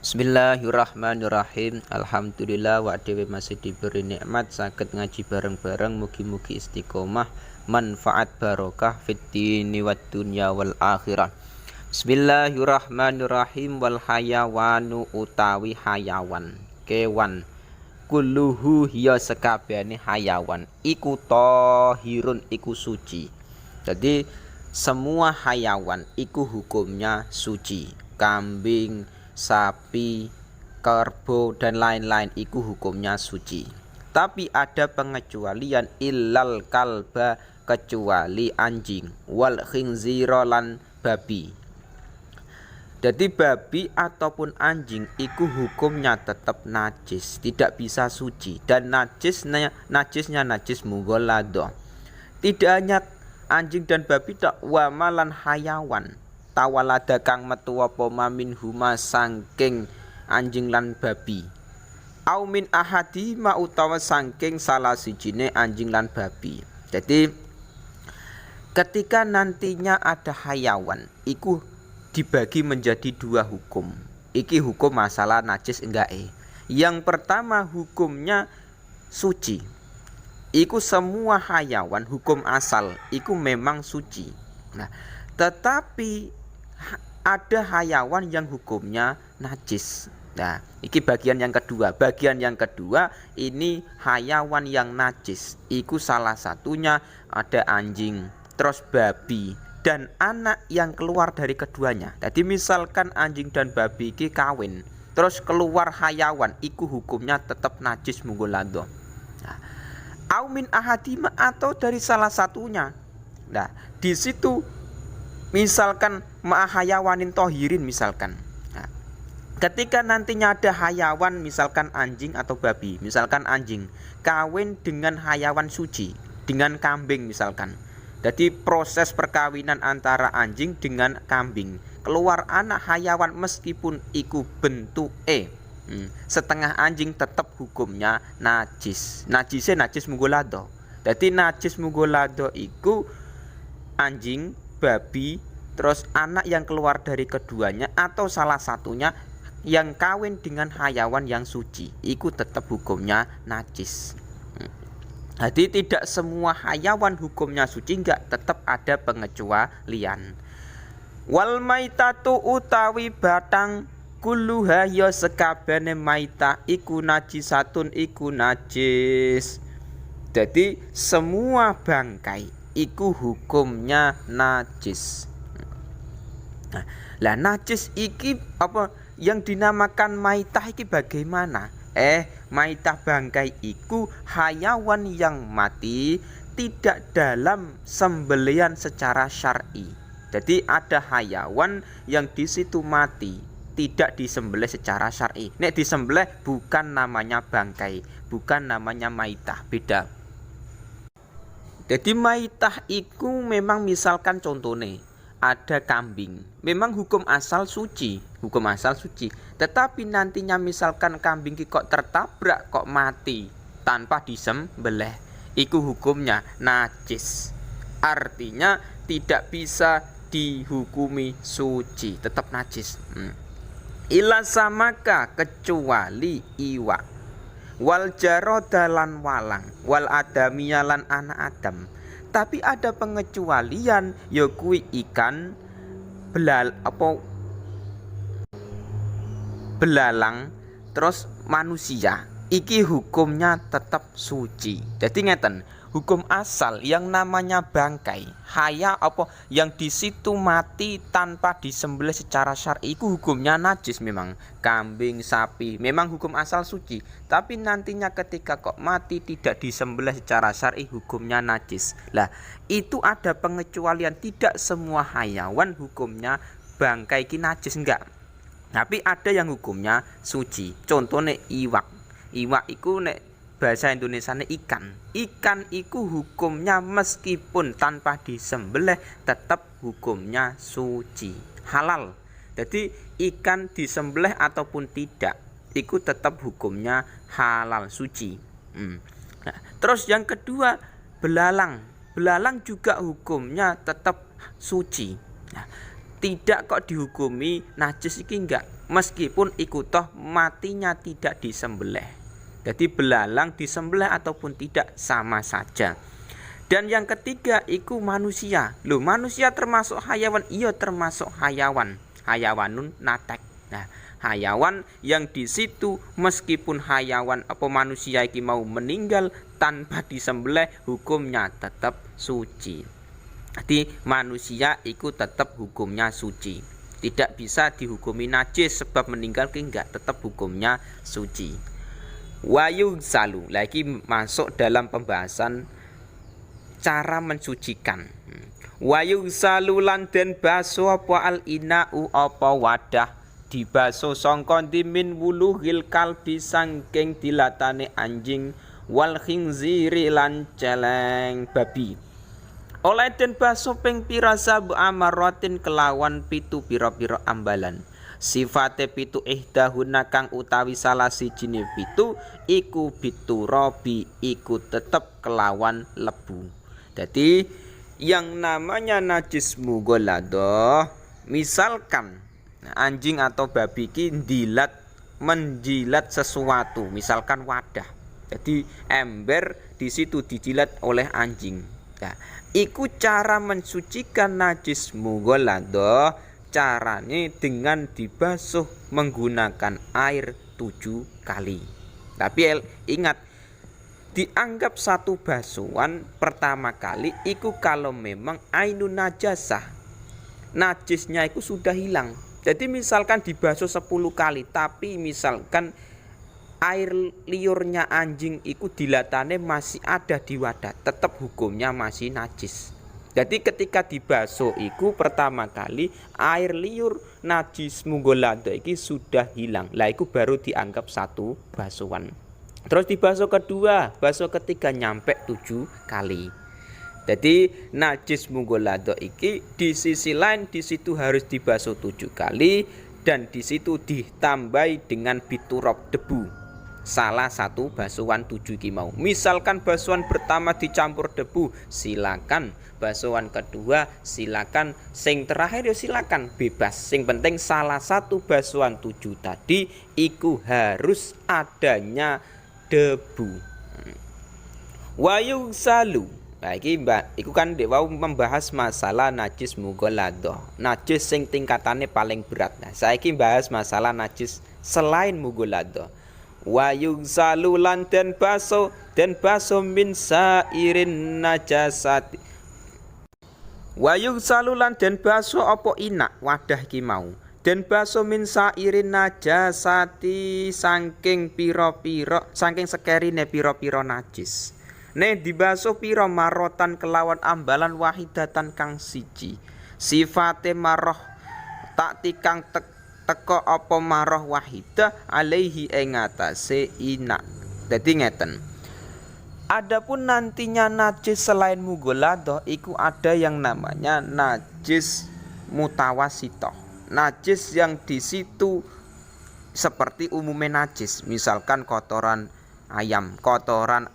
Bismillahirrahmanirrahim. Alhamdulillah wa dewe masih diberi nikmat saged ngaji bareng-bareng, mugi-mugi istiqomah manfaat barokah fid dini wad dunya wal akhirah. Bismillahirrahmanirrahim. Wal hayawanu utawi hayawan kewan kulluhu hiya sekabehane hayawan iku tahirun iku suci. Jadi semua hayawan iku hukumnya suci. Kambing, sapi, kerbau dan lain-lain itu hukumnya suci. Tapi ada pengecualian illal kalba, kecuali anjing, wal khinzira lan babi. Jadi babi ataupun anjing itu hukumnya tetap najis, tidak bisa suci, dan najisnya najis mughalladhah. Tidak hanya anjing dan babi tak, wa malan hayawan tawalada kang metu apa mamin huma sangking anjing lan babi, au min ahadi ma utawa sangking salah sijine anjing lan babi. Jadi ketika nantinya ada hayawan iku dibagi menjadi dua hukum. Iki hukum masalah najis enggak. Yang pertama hukumnya suci. Iku semua hayawan hukum asal iku memang suci. Nah, tetapi ada hayawan yang hukumnya najis. Nah, iki bagian yang kedua. Bagian yang kedua ini hayawan yang najis. Iku salah satunya ada anjing, terus babi dan anak yang keluar dari keduanya. Jadi misalkan anjing dan babi iki kawin, terus keluar hayawan, iku hukumnya tetap najis mughalladhah. Nah, au min ahadima atau dari salah satunya. Nah, di situ misalkan ma'ahayawanin tohirin misalkan. Nah, ketika nantinya ada hayawan misalkan anjing atau babi, misalkan anjing kawin dengan hayawan suci, dengan kambing misalkan. Jadi proses perkawinan antara anjing dengan kambing, keluar anak hayawan meskipun iku bentuk setengah anjing tetap hukumnya najis. Najisnya najis mughalladhah. Jadi najis mughalladhah iku anjing, babi, terus anak yang keluar dari keduanya atau salah satunya yang kawin dengan hayawan yang suci, itu tetap hukumnya najis. Jadi tidak semua hayawan hukumnya suci, enggak, tetap ada pengecualian. Wal maitatu utawi batang kulluha ya sekabehane maitah iku najisatun iku najis. Jadi semua bangkai iku hukumnya najis. Nah, lah najis iki apa yang dinamakan maitah iki bagaimana? Maitah bangkai iku hayawan yang mati tidak dalam sembelihan secara syar'i. Jadi ada hayawan yang di situ mati tidak disembelih secara syar'i. Nek disembelih bukan namanya bangkai, bukan namanya maitah, beda. Jadi maitah iku memang misalkan contohnya ada kambing, memang hukum asal suci, tetapi nantinya misalkan kambing kok tertabrak kok mati tanpa disembelih, iku hukumnya najis. Artinya tidak bisa dihukumi suci, tetap najis. Ila samaka kecuali iwak, wal jaroda lan walang, wal adamiya lan anak adam. Tapi ada pengecualian, ya kuwi ikan belalang terus manusia. Iki hukumnya tetap suci. Jadi ngeten, hukum asal yang namanya bangkai, yang di situ mati tanpa disembelih secara syar'i, itu hukumnya najis memang. Kambing, sapi, memang hukum asal suci. Tapi nantinya ketika kok mati tidak disembelih secara syar'i, hukumnya najis. Lah, itu ada pengecualian, tidak semua hayawan hukumnya bangkai ki najis, enggak. Tapi ada yang hukumnya suci. Contohnya iwak. Iwak iku nek bahasa Indonesianya ikan. Ikan iku hukumnya meskipun tanpa disembelih tetap hukumnya suci, halal. Jadi ikan disembelih ataupun tidak, iku tetap hukumnya halal, suci. Nah, terus yang kedua belalang. Belalang juga hukumnya tetap suci. Nah, tidak kok dihukumi najis iki enggak, meskipun iku toh matinya tidak disembelih. Jadi belalang disembelih ataupun tidak sama saja. Dan yang ketiga iku manusia. Loh, manusia termasuk hayawan? Iya, termasuk hayawan. Hayawanun natek. Nah, hayawan yang di situ meskipun hayawan apa manusia iki mau meninggal tanpa disembelih, hukumnya tetap suci. Jadi manusia iku tetap hukumnya suci. Tidak bisa dihukumi najis sebab meninggal ki enggak, tetap hukumnya suci. Wayu salu lagi masuk dalam pembahasan cara mensucikan. Wayu salu lan den baso apa al inau apa wadah dibaso sangka dimin wuluhil kalbi sangking dilatane anjing wal khinziri lan celeng babi. Oleh den baso ping pira sabu amaratin kelawan pitu pira-pira ambalan. Sifate pitu ihdahuna kang utawi salah sijine pitu iku biturabi iku tetep kelawan lebu. Jadi yang namanya najis mughalladah, misalkan anjing atau babi ki menjilat sesuatu, misalkan wadah. Jadi ember di situ dijilat oleh anjing. Nah, iku cara mensucikan najis mughalladah. Caranya dengan dibasuh menggunakan air 7 kali. Tapi ingat, dianggap satu basuhan pertama kali iku kalau memang ainun najasah, najisnya itu sudah hilang. Jadi misalkan dibasuh 10 kali, tapi misalkan air liurnya anjing itu dilatane masih ada di wadah, tetap hukumnya masih najis. Jadi ketika dibasuh iku pertama kali air liur najis mughalladah iki sudah hilang. Lah iku baru dianggap satu basuhan. Terus dibasuh kedua, basuh ketiga nyampe 7 kali. Jadi najis mughalladah iki di sisi lain di situ harus dibasuh 7 kali dan di situ ditambahi dengan biturab debu. Salah satu basuhan 7 iki mau. Misalkan basuhan pertama dicampur debu, silakan. Basuhan kedua silakan. Sing terakhir ya silakan, bebas. Sing penting salah satu basuhan 7 tadi iku harus adanya debu. Wayu salu. Nah, iku kan dewa membahas masalah najis mughalladah. Najis sing tingkatannya paling berat. Nah, saiki bahas masalah najis selain mughalladah. Wa yugsalu lan den baso min sairin najasati. Wa yugsalu lan den baso apa inak wadah ki mau. Den baso min sairin najasati saking pira-pira saking sekerine pira-pira najis. Ne dibaso pira marotan kelawan ambalan wahidatan kang siji. Sifate maroh tak tikang teko apa marah wahidah alaihi ing atase inak. Dadi ngeten. Adapun nantinya najis selain mughalladah iku ada yang namanya najis mutawasithah. Najis yang di situ seperti umumnya najis, misalkan kotoran ayam, kotoran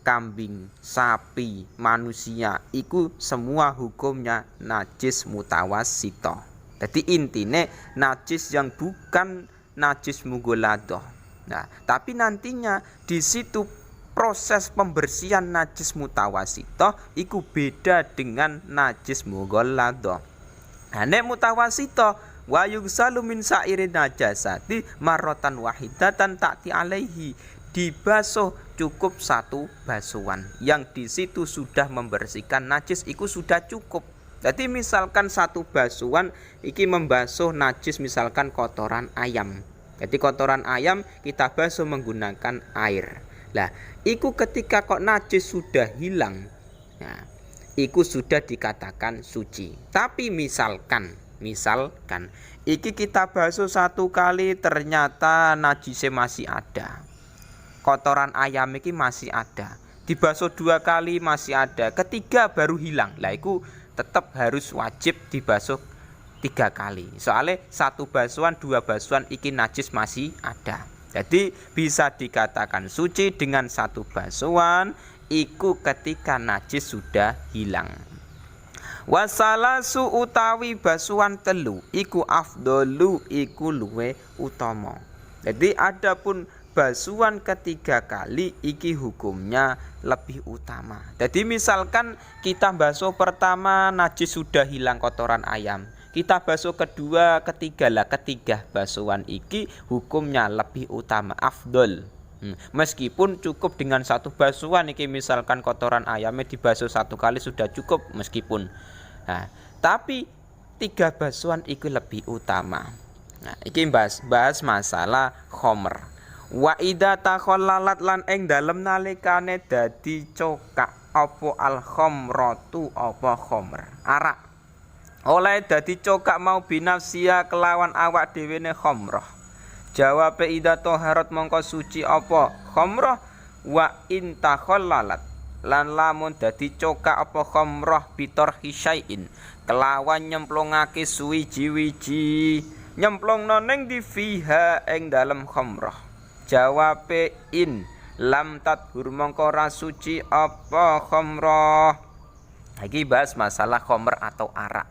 kambing, sapi, manusia, iku semua hukumnya najis mutawasithah. Jadi intinya najis yang bukan najis mughalladah. Nah, tapi nantinya di situ proses pembersihan najis mutawasithah iku beda dengan najis mughalladah. Nah, nek mutawasithah wa yugsalu min sa'irin najasati marratan wahidatan ta'ti alaihi, dibasuh cukup satu basuhan yang di situ sudah membersihkan najis iku sudah cukup. Jadi misalkan satu basuhan iki membasuh najis misalkan kotoran ayam. Jadi kotoran ayam kita basuh menggunakan air. Lah, iku ketika kok najis sudah hilang, nah, iku sudah dikatakan suci. Tapi misalkan iki kita basuh satu kali ternyata najisnya masih ada. Kotoran ayam iki masih ada. Dibasuh 2 kali masih ada. Ketiga baru hilang. Lah iku tetap harus wajib dibasuh 3 kali. Soalnya satu basuhan 2 basuhan iki najis masih ada. Jadi bisa dikatakan suci dengan satu basuhan iku ketika najis sudah hilang. Wasalasu utawi basuhan telu iku afdolu iku luwe utama. Jadi adapun basuhan ketiga kali iki hukumnya lebih utama. Jadi misalkan kita basuh pertama najis sudah hilang kotoran ayam, kita basuh kedua, ketiga lah, ketiga basuhan iki hukumnya lebih utama, afdol. Meskipun cukup dengan satu basuhan iki, misalkan kotoran ayamnya dibasuh satu kali sudah cukup meskipun. Nah, tapi tiga basuhan itu lebih utama. Nah, iki bahas masalah khomer. Wa idza takhallalat lan ing dalem nalikane dadi cokak apa al khamratu apa khomer. Arak. Oleh dadi cokak mau binafsia kelawan awak dhewe ne khamrah. Jawabe idza taharat mongko suci apa khamrah wa in takhallalat lan lamun dadi cokak apa khamrah bitor hisyain kelawan nyemplungake suwiji-wiji nyemplungno ning di fiha ing dalem khamrah. Jawabe in lam tathur mongko ra suci apa khamrah. Iki bahas masalah khamr atau arak.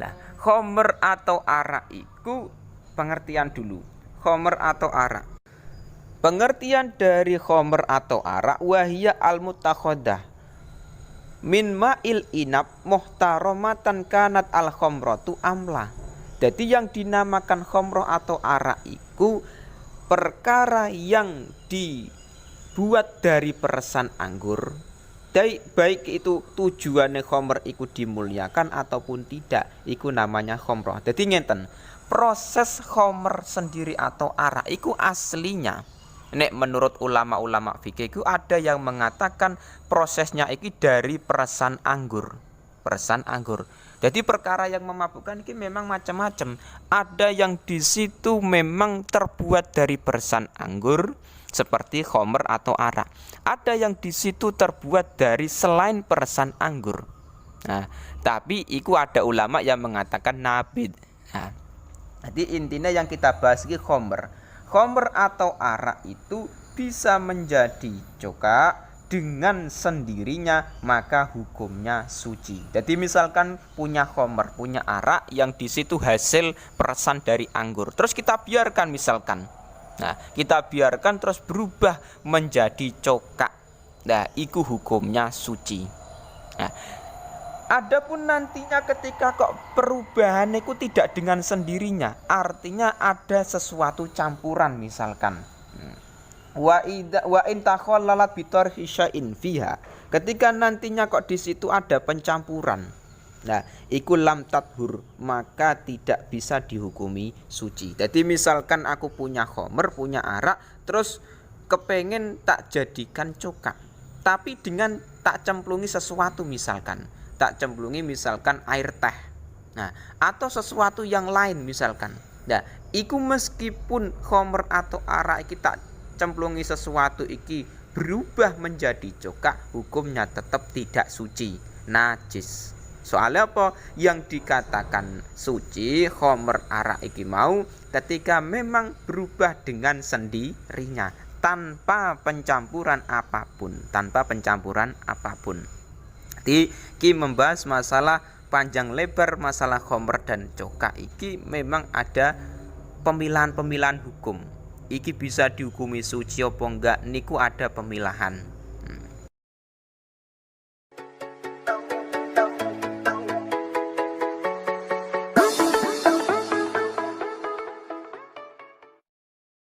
Nah, khamr atau arak iku pengertian dulu. Khamr atau arak. Pengertian dari khamr atau arak wahia al-mutakhadah min ma'il inab muhtaramatan kanat al-khamratu amla. Jadi yang dinamakan khamrah atau arak iku perkara yang dibuat dari peresan anggur, baik itu tujuannya khamr iku dimuliakan ataupun tidak, iku namanya khamrah. Jadi ngenten, proses khamr sendiri atau arak iku aslinya nek menurut ulama-ulama fikih iku ada yang mengatakan prosesnya iki dari peresan anggur. Peresan anggur. Jadi perkara yang memabukkan ini memang macam-macam. Ada yang di situ memang terbuat dari peresan anggur seperti khamr atau arak. Ada yang di situ terbuat dari selain peresan anggur. Nah, tapi itu ada ulama yang mengatakan nabid. Nah, jadi intinya yang kita bahas ini khamr. Khamr atau arak itu bisa menjadi cokak dengan sendirinya, maka hukumnya suci. Jadi misalkan punya khamr, punya arak yang di situ hasil peresan dari anggur, terus kita biarkan misalkan. Nah, kita biarkan terus berubah menjadi cokak. Nah, itu hukumnya suci. Nah, adapun nantinya ketika kok perubahan itu tidak dengan sendirinya, artinya ada sesuatu campuran misalkan. Wa in takhallalat bitor hisyain fiha. Ketika nantinya kok di situ ada pencampuran. Nah, iku lam tathur, maka tidak bisa dihukumi suci. Jadi misalkan aku punya khamr, punya arak, terus kepengen tak jadikan cokak, tapi dengan tak cemplungi sesuatu misalkan. Tak cemplungi misalkan air teh. Nah, atau sesuatu yang lain misalkan. Nah, iku meskipun khamr atau arak iki tak cemplungi sesuatu iki berubah menjadi cokak, hukumnya tetap tidak suci, najis. Soalnya apa? Yang dikatakan suci khamr arak iki mau ketika memang berubah dengan sendirinya tanpa pencampuran apapun, Jadi iki membahas masalah panjang lebar masalah khamr dan cokak iki memang ada pemilahan-pemilahan hukum. Iki bisa dihukumi suci apa enggak, niku ada pemilahan.